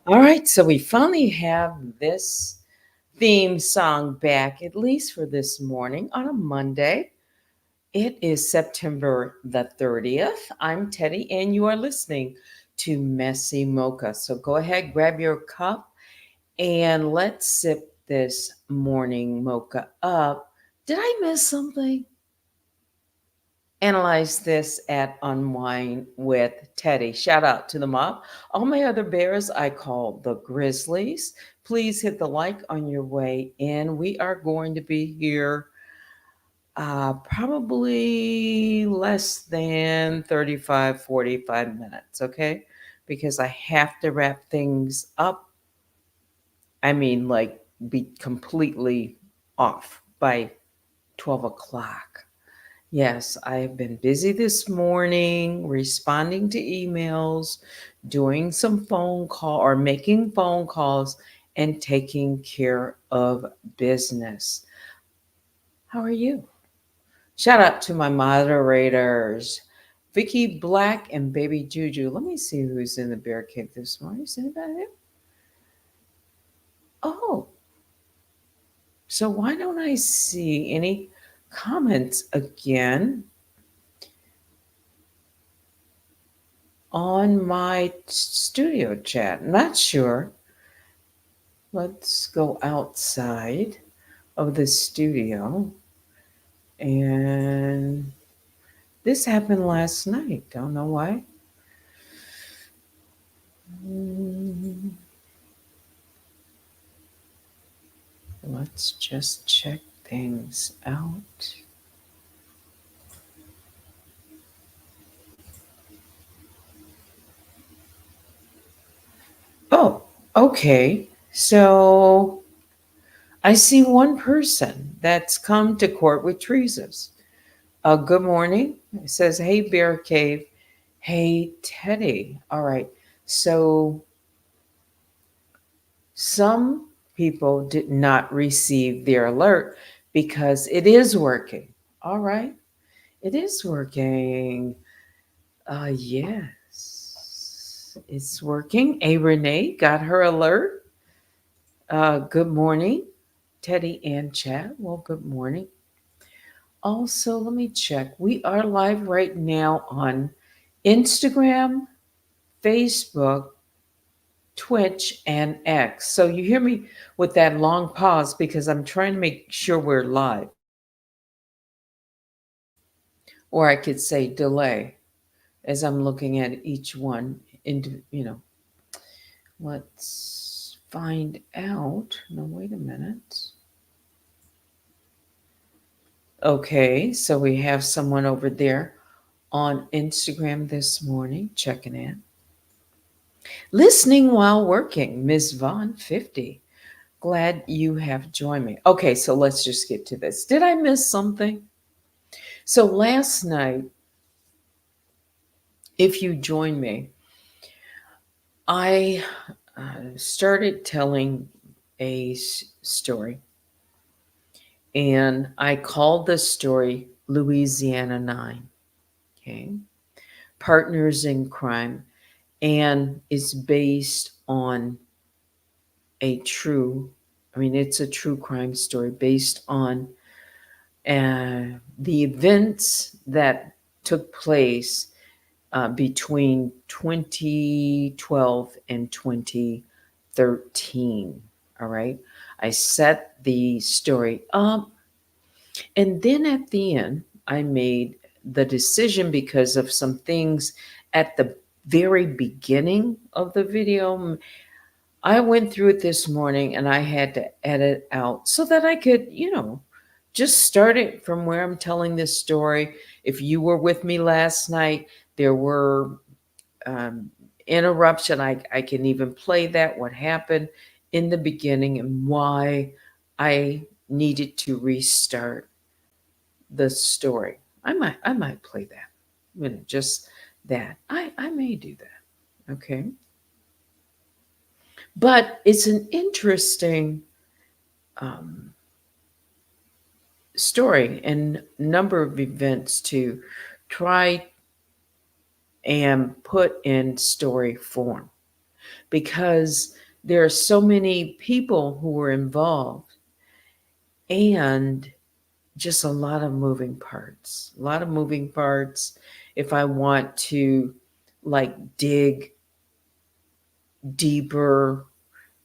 All right, so we finally have this theme song back, at least for this morning on a Monday. It is September the 30th. I'm Teddy, and you are listening to Messy Mocha. So go ahead, grab your cup, and let's sip this morning mocha up. Did I miss something? Analyze this at Unwind with Teddy. Shout out to the mob. All my other bears I call the Grizzlies. Please hit the like on your way in. We are going to be here probably less than 35, 45 minutes, okay? Because I have to wrap things up. I mean, like, be completely off by 12 o'clock. Yes, I have been busy this morning responding to emails, doing some phone call or making phone calls and taking care of business. How are you? Shout out to my moderators, Vicky Black and Baby Juju. Let me see who's in the bear cave this morning. Is anybody there? Oh, so why don't I see any comments again on my studio chat? Not sure. Let's go outside of the studio. And this happened last night. Don't know why. Mm, Let's just check things out. Oh, okay. So I see one person that's come to court with treason. Good morning. It says, hey, Bear Cave. Hey, Teddy. All right. So some people did not receive their alert because it is working. All right. It is working. Yes, it's working. A Renee got her alert. Good morning, Teddy and Chad. Well, good morning. Also, let me check. We are live right now on Instagram, Facebook, Twitch, and X. So you hear me with that long pause because I'm trying to make sure we're live. Or I could say delay as I'm looking at each one. Let's find out. No, wait a minute. Okay, so we have someone over there on Instagram this morning checking in. Listening while working, Ms. Vaughn 50. Glad you have joined me. Okay, so let's just get to this. Did I miss something? So last night, if you joined me, I started telling a story, and I called the story Louisiana 9. Okay, partners in crime, and it's based on it's a true crime story based on the events that took place between 2012 and 2013. All right. I set the story up, and then at the end, I made the decision because of some things at the very beginning of the video. I went through it this morning and I had to edit out so that I could, just start it from where I'm telling this story. If you were with me last night, there were interruption. I can even play that, what happened in the beginning and why I needed to restart the story. I might play that. Just that. I may do that. Okay. But it's an interesting um, story and number of events to try and put in story form because there are so many people who were involved and just a lot of moving parts. A lot of moving parts. If I want to like dig deeper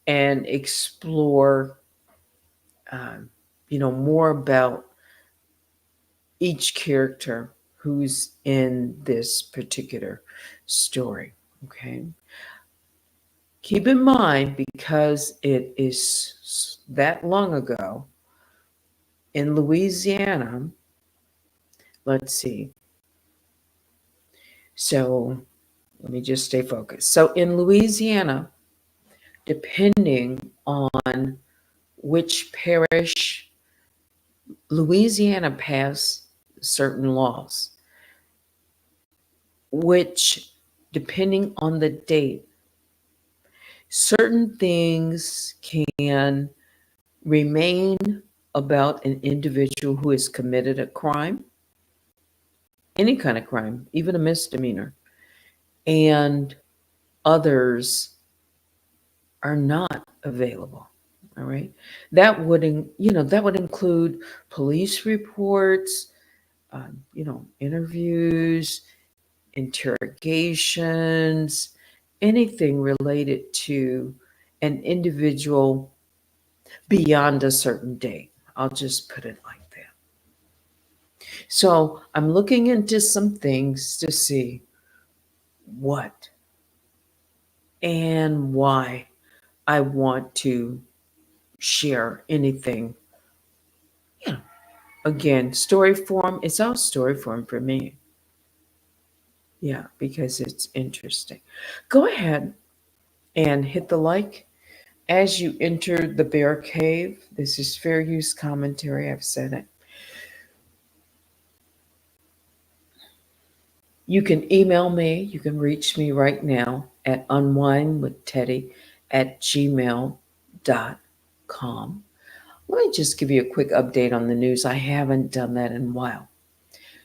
and explore, more about each character who's in this particular story. Okay. Keep in mind, because it is that long ago, in Louisiana, let's see. So let me just stay focused. So in Louisiana, depending on which parish, Louisiana passed certain laws, which, depending on the date, certain things can remain about an individual who has committed a crime, any kind of crime, even a misdemeanor, and others are not available. All right. That would, that would include police reports, interviews, interrogations, anything related to an individual beyond a certain date. I'll just put it like that. So I'm looking into some things to see what and why I want to share anything. Again, story form, it's all story form for me. Yeah, because it's interesting. Go ahead and hit the like as you enter the bear cave. This is fair use commentary. I've said it. You can email me. You can reach me right now at unwindwithteddy@gmail.com. Let me just give you a quick update on the news. I haven't done that in a while.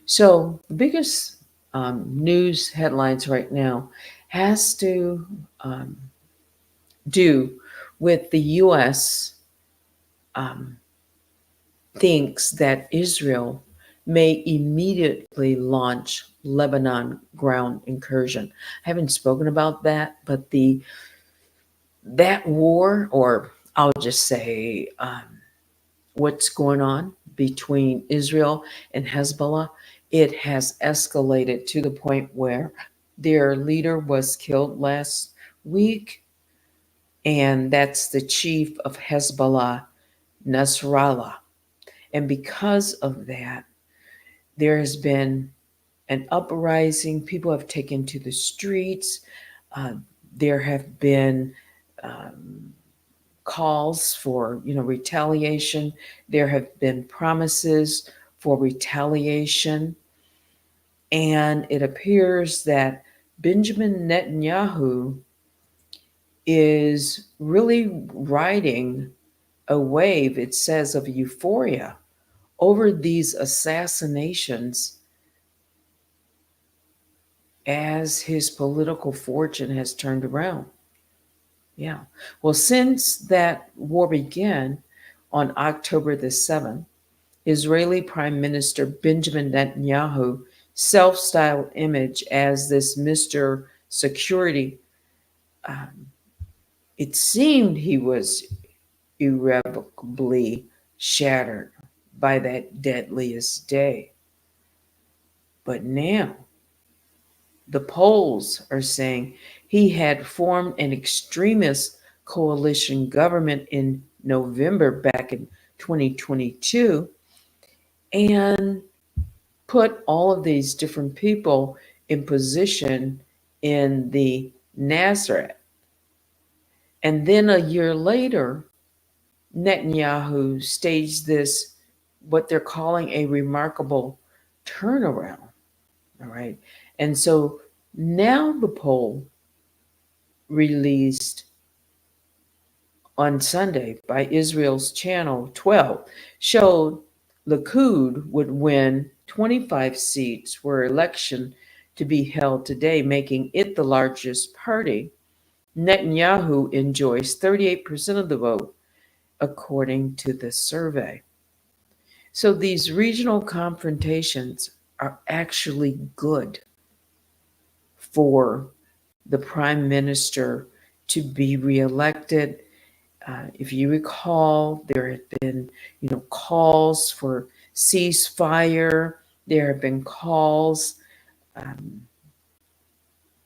So the biggest news headlines right now has to do with the U.S. Um, thinks that Israel may immediately launch Lebanon ground incursion. I haven't spoken about that, but that war, or I'll just say what's going on between Israel and Hezbollah, it has escalated to the point where their leader was killed last week, and that's the chief of Hezbollah, Nasrallah. And because of that, there has been an uprising. People have taken to the streets. Uh, there have been calls for, retaliation. There have been promises for retaliation, and it appears that Benjamin Netanyahu is really riding a wave, it says, of euphoria over these assassinations as his political fortune has turned around. Yeah. Well, since that war began on October the 7th, Israeli Prime Minister Benjamin Netanyahu self-styled image as this Mr. Security, um, it seemed he was irrevocably shattered by that deadliest day. But now the polls are saying he had formed an extremist coalition government in November back in 2022 and put all of these different people in position in the Nazareth. And then a year later, Netanyahu staged this, what they're calling a remarkable turnaround. All right. And so now the poll released on Sunday by Israel's Channel 12 showed Likud would win 25 seats were election to be held today, making it the largest party. Netanyahu enjoys 38% of the vote, according to the survey. So these regional confrontations are actually good for the prime minister to be reelected. If you recall, there had been, calls for ceasefire There have been calls, um,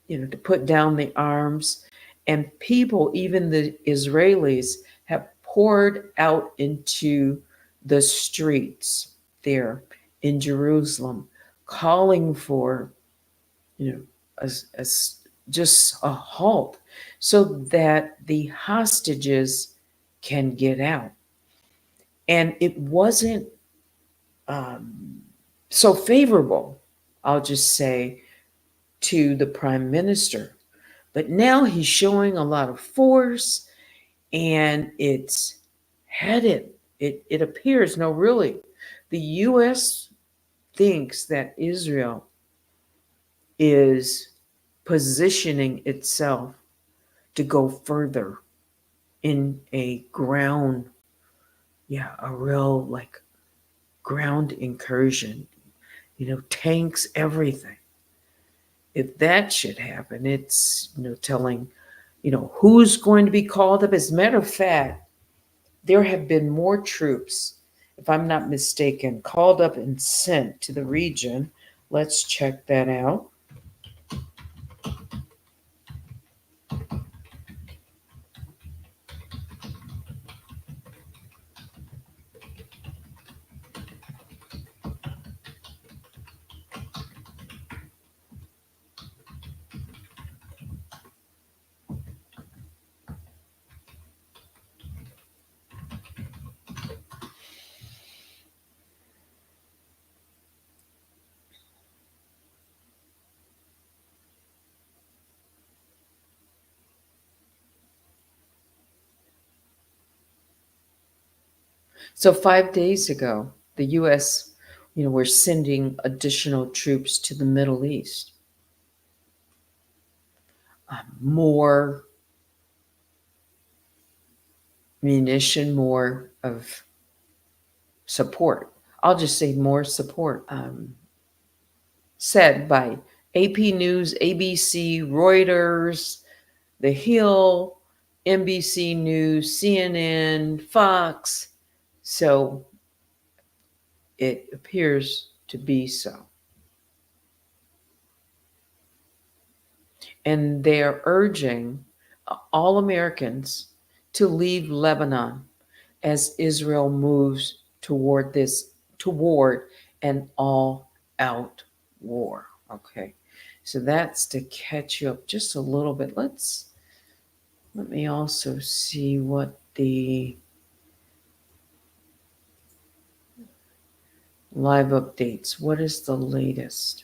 to put down the arms, and people, even the Israelis, have poured out into the streets there in Jerusalem, calling for, you know, a just a halt so that the hostages can get out. And it wasn't um, so favorable, I'll just say, to the prime minister. But now he's showing a lot of force, and it's headed, it appears, no, really, the U.S. thinks that Israel is positioning itself to go further in a ground, yeah, a real like ground incursion, tanks, everything. If that should happen, it's, telling, who's going to be called up. As a matter of fact, there have been more troops, if I'm not mistaken, called up and sent to the region. Let's check that out. So 5 days ago, the U.S., we're sending additional troops to the Middle East. More munition, more of support. I'll just say more support. Said by AP News, ABC, Reuters, The Hill, NBC News, CNN, Fox. So it appears to be so. And they're urging all Americans to leave Lebanon as Israel moves toward an all-out war. Okay, so that's to catch you up just a little bit. Let me also see what the live updates. What is the latest?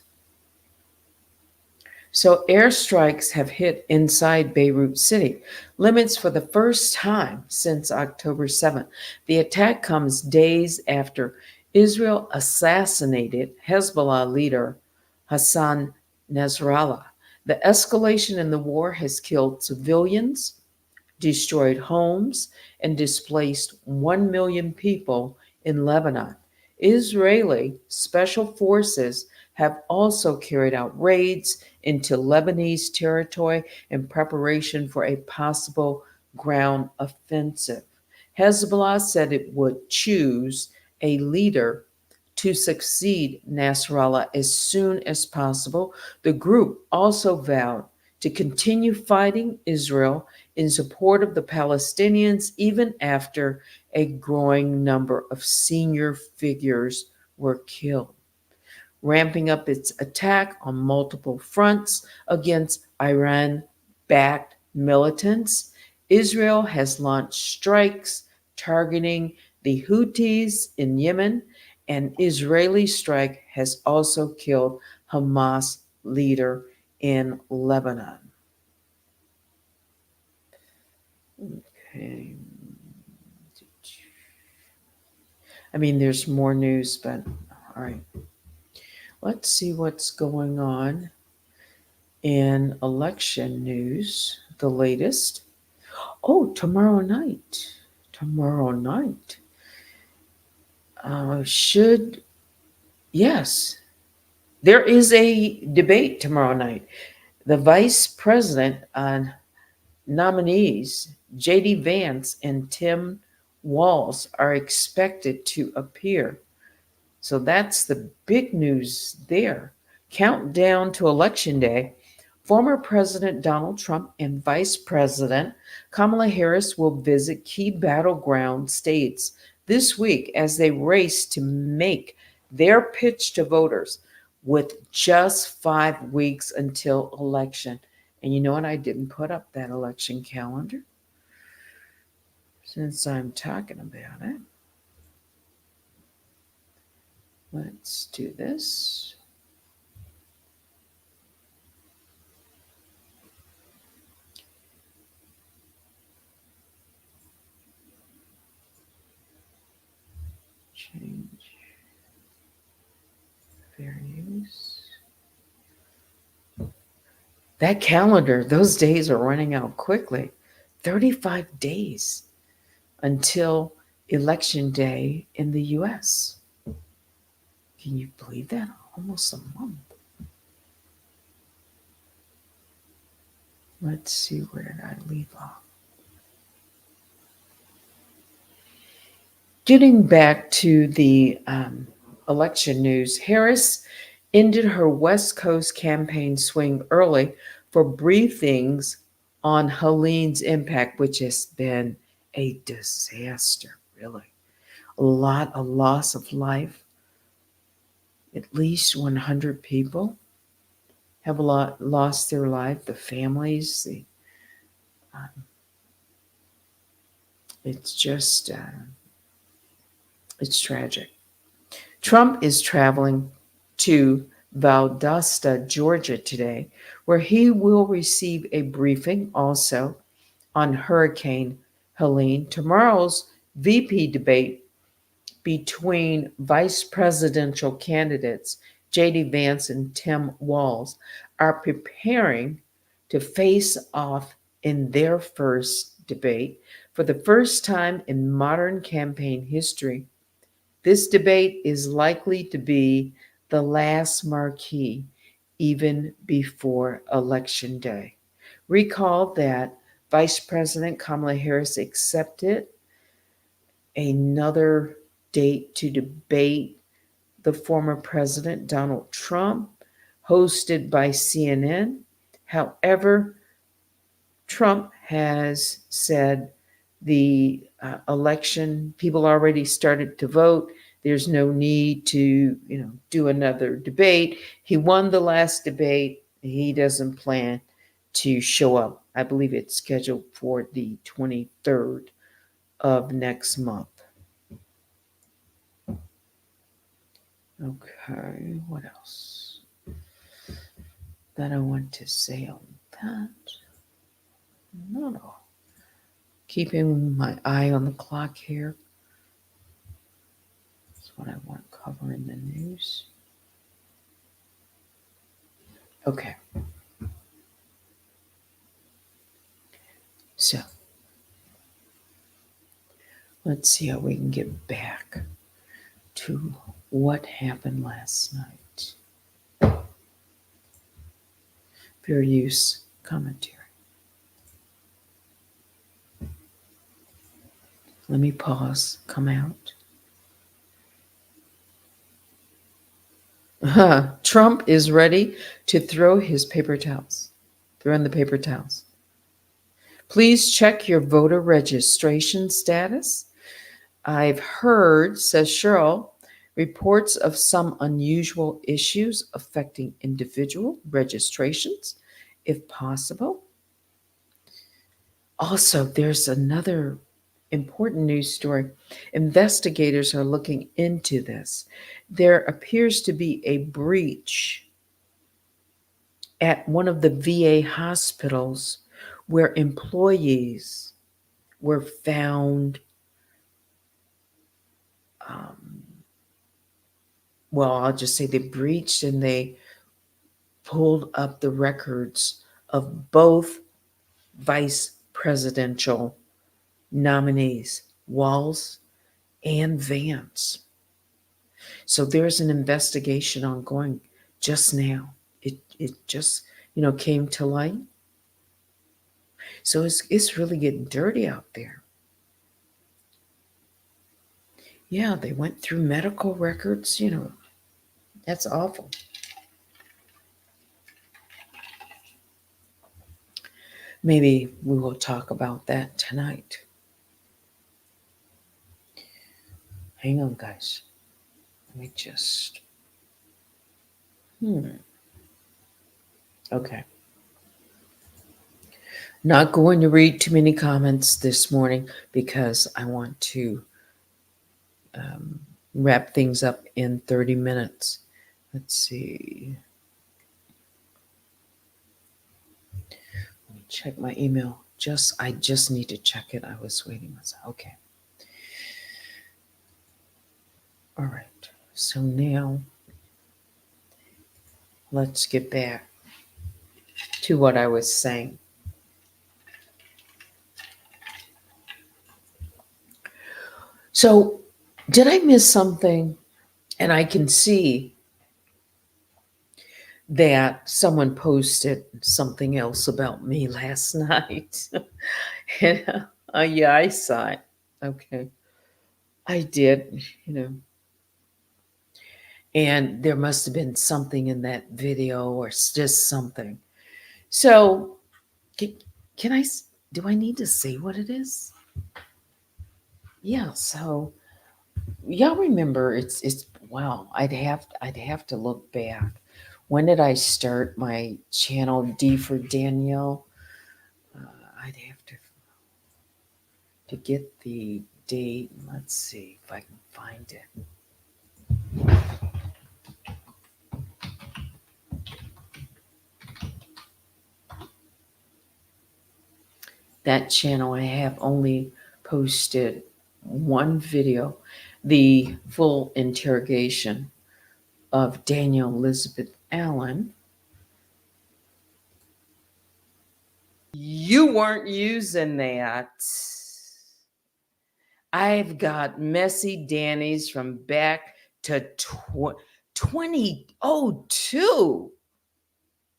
So airstrikes have hit inside Beirut City, limits for the first time since October 7th. The attack comes days after Israel assassinated Hezbollah leader Hassan Nasrallah. The escalation in the war has killed civilians, destroyed homes, and displaced 1 million people in Lebanon. Israeli special forces have also carried out raids into Lebanese territory in preparation for a possible ground offensive. Hezbollah said it would choose a leader to succeed Nasrallah as soon as possible. The group also vowed to continue fighting Israel in support of the Palestinians even after a growing number of senior figures were killed, ramping up its attack on multiple fronts against Iran backed militants. Israel has launched strikes targeting the Houthis in Yemen. An Israeli strike has also killed Hamas leader in Lebanon. Okay. I mean, there's more news, but all right. Let's see what's going on in election news, the latest. Oh, tomorrow night. Tomorrow night. Yes, there is a debate tomorrow night. The vice president nominees, J.D. Vance and Tim Walz, are expected to appear So that's the big news there. Countdown to Election Day. Former President Donald Trump and Vice President Kamala Harris will visit key battleground states this week as they race to make their pitch to voters with just 5 weeks until election. And you know what? I didn't put up that election calendar since I'm talking about it. Let's do this. Change fair use. That calendar, those days are running out quickly. 35 days until election day in the US. Can you believe that? Almost a month. Let's see, where did I leave off? Getting back to the election news, Harris ended her West Coast campaign swing early for briefings on Helene's impact, which has been a disaster, really. A loss of life. At least 100 people have lost their life. The families, it's just, it's tragic. Trump is traveling to Valdosta, Georgia today, where he will receive a briefing also on Hurricane Helene. Tomorrow's VP debate between vice presidential candidates J.D. Vance and Tim Walz are preparing to face off in their first debate. For the first time in modern campaign history, this debate is likely to be the last marquee, even before Election Day. Recall that Vice President Kamala Harris accepted another date to debate the former president, Donald Trump, hosted by CNN. However, Trump has said the election, people already started to vote. There's no need to, do another debate. He won the last debate. He doesn't plan to show up. I believe it's scheduled for the 23rd of next month. Okay, what else that I want to say on that? No. Keeping my eye on the clock here. That's what I want to cover in the news. Okay. So, let's see how we can get back to what happened last night. Fair use commentary. Let me pause, come out. Trump is ready to throw in the paper towels. Please check your voter registration status. I've heard, says Cheryl, reports of some unusual issues affecting individual registrations, if possible. Also, there's another important news story. Investigators are looking into this. There appears to be a breach at one of the VA hospitals where employees were found, I'll just say they breached and they pulled up the records of both vice presidential nominees, Walz and Vance. So there's an investigation ongoing just now. It just, came to light. So it's really getting dirty out there. Yeah, they went through medical records, that's awful. Maybe we will talk about that tonight. Hang on, guys. Let me just. Okay. Not going to read too many comments this morning because I want to um, wrap things up in 30 minutes. Let's see. Let me check my email. I just need to check it. I was waiting. Okay. All right. So now let's get back to what I was saying. So, did I miss something? And I can see that someone posted something else about me last night. And, yeah, I saw it. Okay. I did, you know. And there must have been something in that video or just something. So, can, can I, do I need to say what it is? Yeah, so y'all remember it's wow, I'd have to look back. When did I start my channel D for Danielle? I'd have to get the date. Let's see if I can find it. That channel I have only posted one video, the full interrogation of Daniel Elizabeth Allen. You weren't using that. I've got messy Danny's from back to 2002.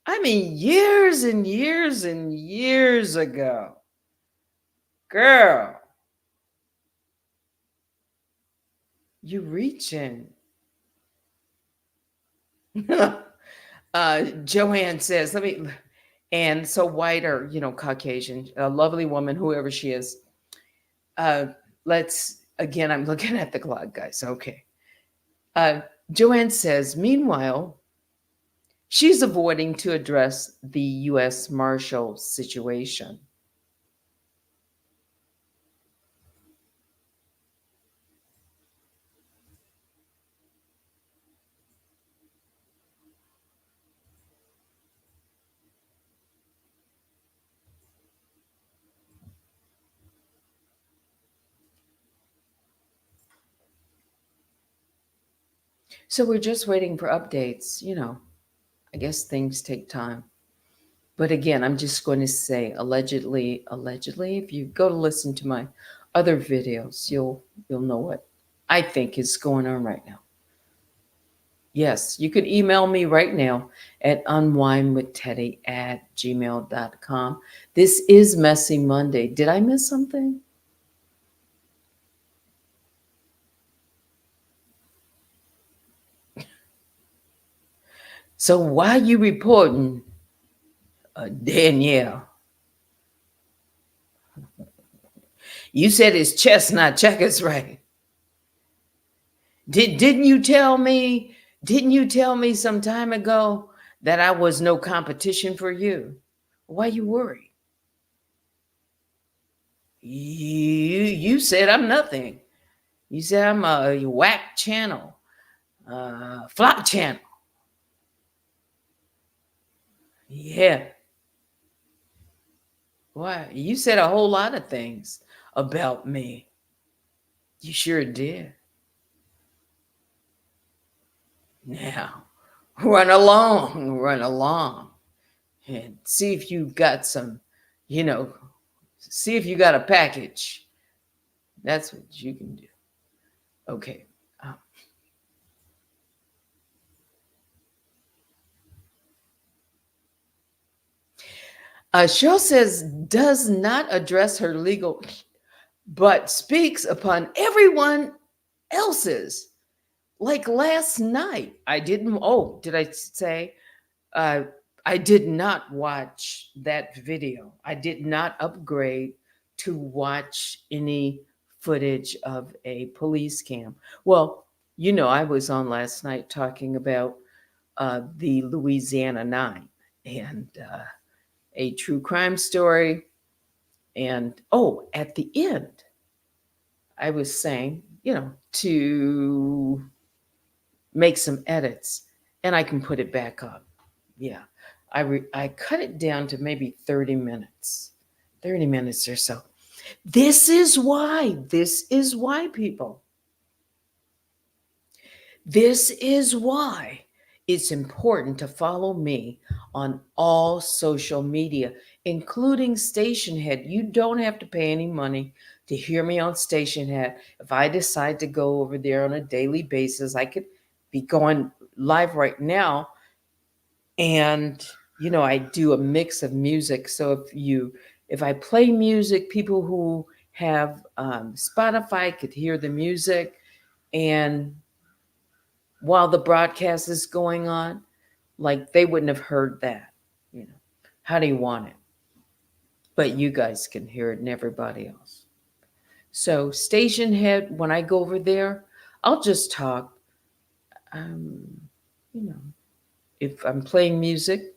I mean, years and years and years ago. Girl, you reaching. Joanne says, and so white or, Caucasian, a lovely woman, whoever she is. Uh, again, I'm looking at the clock, guys. Okay. Uh, Joanne says, meanwhile, she's avoiding to address the U.S. Marshal situation. So we're just waiting for updates. I guess things take time. But again, I'm just going to say allegedly, if you go to listen to my other videos, you'll know what I think is going on right now. Yes, you could email me right now at unwindwithteddy@gmail.com. This is Messy Monday. Did I miss something? So why you reporting Danielle? You said it's chestnut checkers, right? Didn't you tell me? Didn't you tell me some time ago that I was no competition for you? Why you worried? You said I'm nothing. You said I'm a whack channel, flop channel. Yeah. Why? You said a whole lot of things about me. You sure did. Now, run along, and see if you've got some, you know, see if you got a package. That's what you can do. Okay. Um, Cheryl says does not address her legal, but speaks upon everyone else's. Like last night, I didn't. Oh, did I say? Uh, I did not watch that video. I did not upgrade to watch any footage of a police cam. Well, I was on last night talking about the Louisiana Nine and a true crime story. And oh, at the end, I was saying, to make some edits and I can put it back up. Yeah. I cut it down to maybe 30 minutes. 30 minutes or so. This is why people. This is why it's important to follow me on all social media, including Stationhead. You don't have to pay any money to hear me on Stationhead. If I decide to go over there on a daily basis, I could be going live right now. And, I do a mix of music. So if I play music, people who have Spotify could hear the music. And while the broadcast is going on, like they wouldn't have heard that. How do you want it? But you guys can hear it and everybody else. So station head, when I go over there, I'll just talk. Um, you know, if I'm playing music,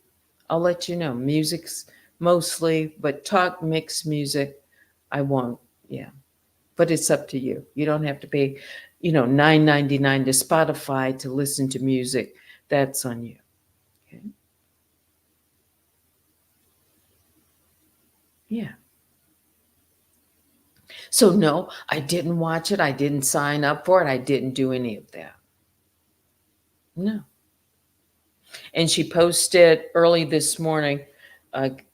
I'll let you know. Music's mostly, but talk mix music, I won't. Yeah, but it's up to you. You don't have to pay, $9.99 to Spotify to listen to music. That's on you. Okay. Yeah. So no, I didn't watch it. I didn't sign up for it. I didn't do any of that. No. And she posted early this morning,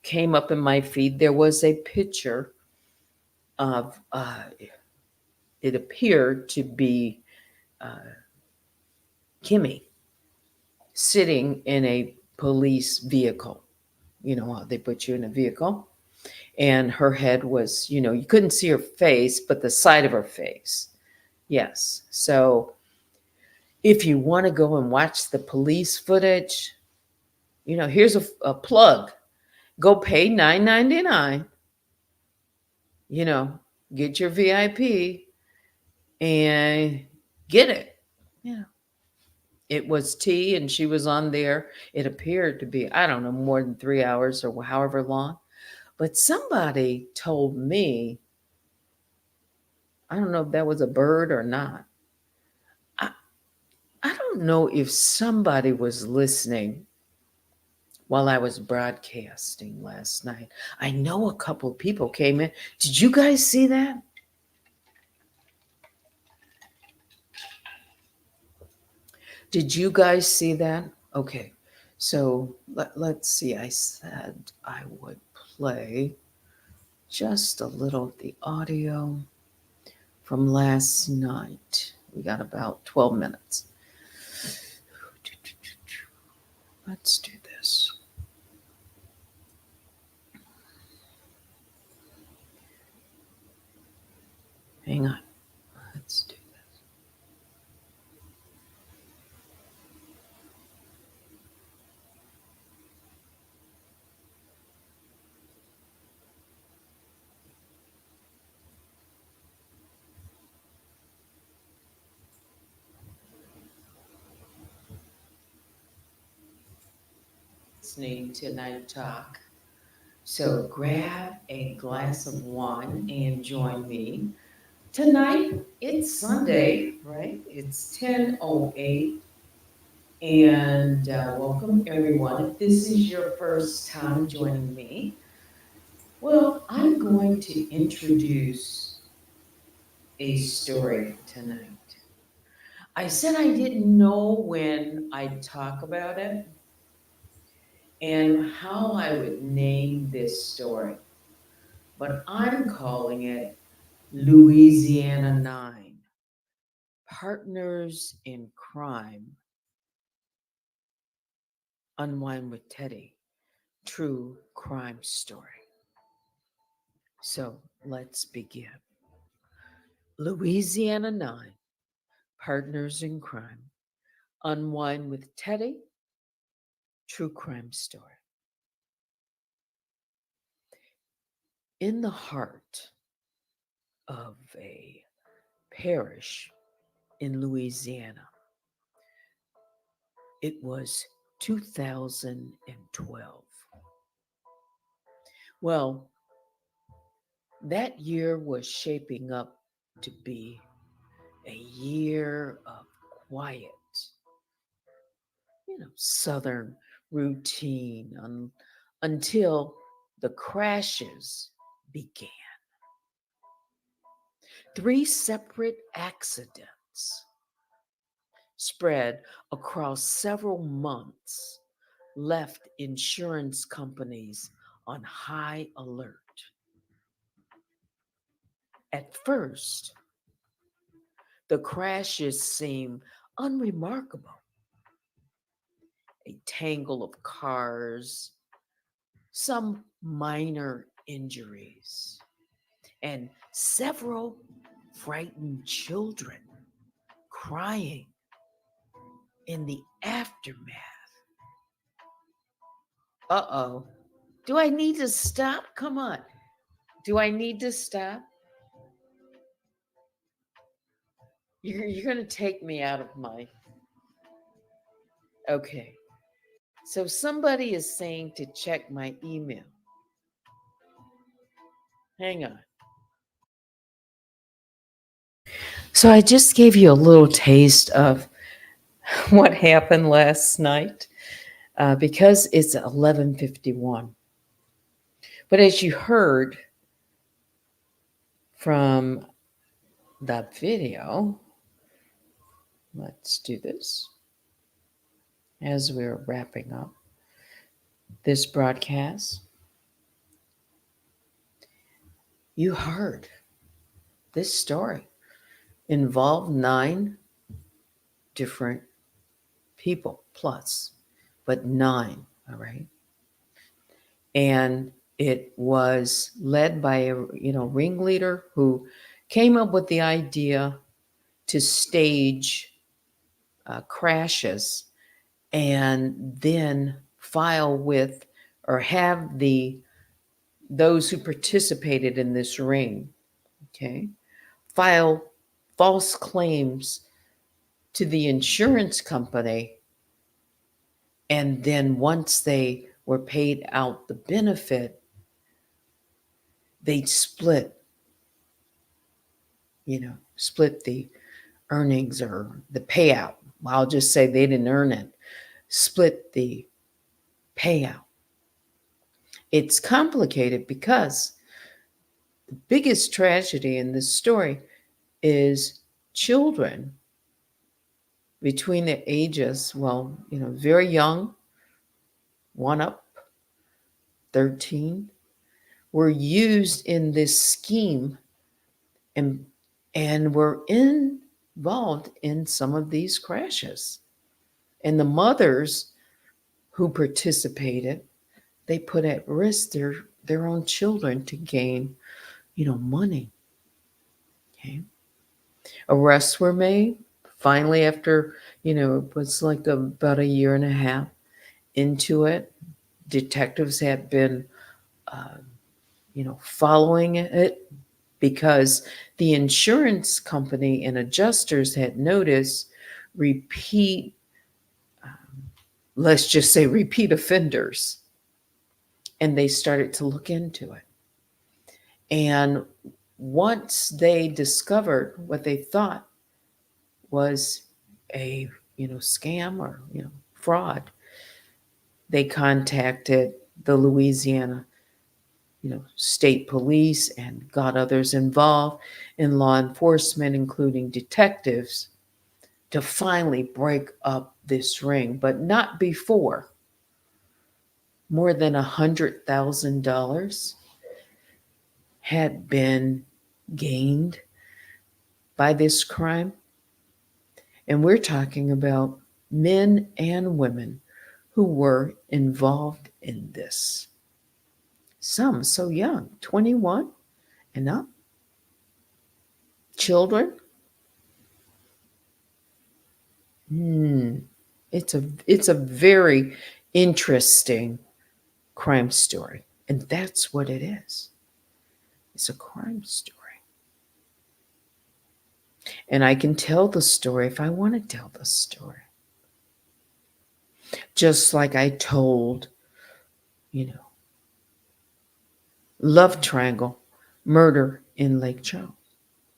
came up in my feed. There was a picture of, it appeared to be Kimmy sitting in a police vehicle. You know how they put you in a vehicle. And her head was, you couldn't see her face, but the side of her face. Yes. So if you want to go and watch the police footage, here's a plug. Go pay $9.99. You know, get your VIP and get it. Yeah. It was T, and she was on there. It appeared to be, I don't know, more than 3 hours or however long. But somebody told me, I don't know if that was a bird or not. I, I don't know if somebody was listening while I was broadcasting last night. I know a couple people came in. Did you guys see that? Did you guys see that? Okay. So let's see. I said I would play just a little of the audio from last night. We got about 12 minutes. Let's do this. Hang on. Let's do this. Listening to Night Talk. So grab a glass of wine and join me. Tonight, it's Sunday, right? It's 10:08. And welcome, everyone. If this is your first time joining me, well, I'm going to introduce a story tonight. I said I didn't know when I'd talk about it and how I would name this story, but I'm calling it Louisiana Nine, Partners in Crime, Unwind with Teddy, True Crime Story. So let's begin. Louisiana Nine, Partners in Crime. Unwind with Teddy. True crime story. In the heart of a parish in Louisiana, it was 2012. Well, that year was shaping up to be a year of quiet, Southern routine until the crashes began. Three separate accidents spread across several months left insurance companies on high alert. At first, the crashes seem unremarkable. A tangle of cars, some minor injuries, and several frightened children crying in the aftermath. Uh-oh. Do I need to stop? Come on. Do I need to stop? You're going to take me out of my. Okay. So somebody is saying to check my email. Hang on. So I just gave you a little taste of what happened last night because it's 11:51. But as you heard from the video, let's do this as we're wrapping up this broadcast. You heard this story involved 9 different people plus, but 9, all right? And it was led by a ringleader who came up with the idea to stage crashes and then file with or have those who participated in this ring, okay, file false claims to the insurance company, and then once they were paid out the benefit, they'd split the earnings or the payout. I'll just say they didn't earn it. Split the payout. It's complicated because the biggest tragedy in this story is children between the ages, very young, one up, 13, were used in this scheme and were involved in some of these crashes. And the mothers who participated, they put at risk their own children to gain, money. Okay. Arrests were made. Finally, after, it was like about a year and a half into it, detectives had been, following it because the insurance company and adjusters had noticed repeat, let's just say repeat offenders. And they started to look into it. And once they discovered what they thought was a, scam or, fraud, they contacted the Louisiana, state police and got others involved in law enforcement, including detectives, to finally break up this ring, but not before more than $100,000 had been gained by this crime. And we're talking about men and women who were involved in this. Some so young, 21 and up. Children. Hmm. It's a very interesting crime story. And that's what it is. It's a crime story. And I can tell the story if I want to tell the story. Just like I told, you know, Love Triangle, Murder in Lake Charles.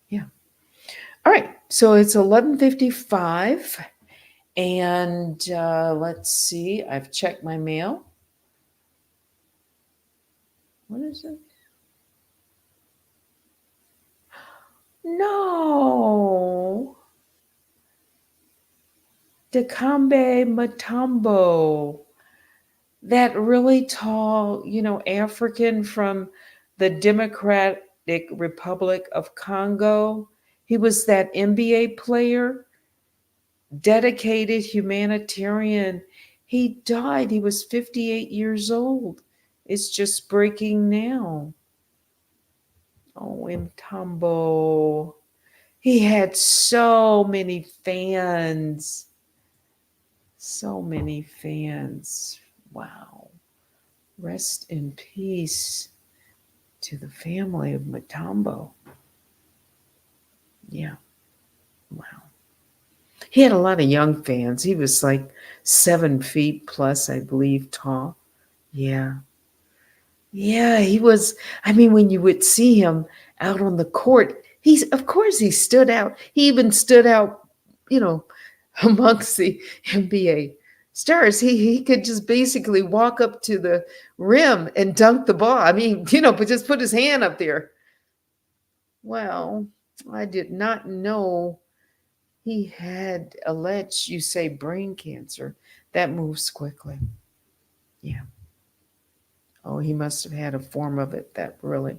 Yeah. All right. So it's 11:55, and let's see. I've checked my mail. What is it? No. Dikembe Mutombo. That really tall, African from the Democratic Republic of Congo. He was that NBA player, dedicated humanitarian. He died. He was 58 years old. It's just breaking now. Oh, Mtambo. He had so many fans. So many fans. Wow. Rest in peace to the family of Mutombo. Yeah. Wow. He had a lot of young fans. He was like 7 feet plus, I believe, tall. Yeah. Yeah, he was. I mean, when you would see him out on the court, of course, he stood out. He even stood out, you know, amongst the NBA stars. He could just basically walk up to the rim and dunk the ball. I mean, but just put his hand up there. Well, I did not know he had alleged, you say, brain cancer. That moves quickly. Yeah. Oh, he must have had a form of it that really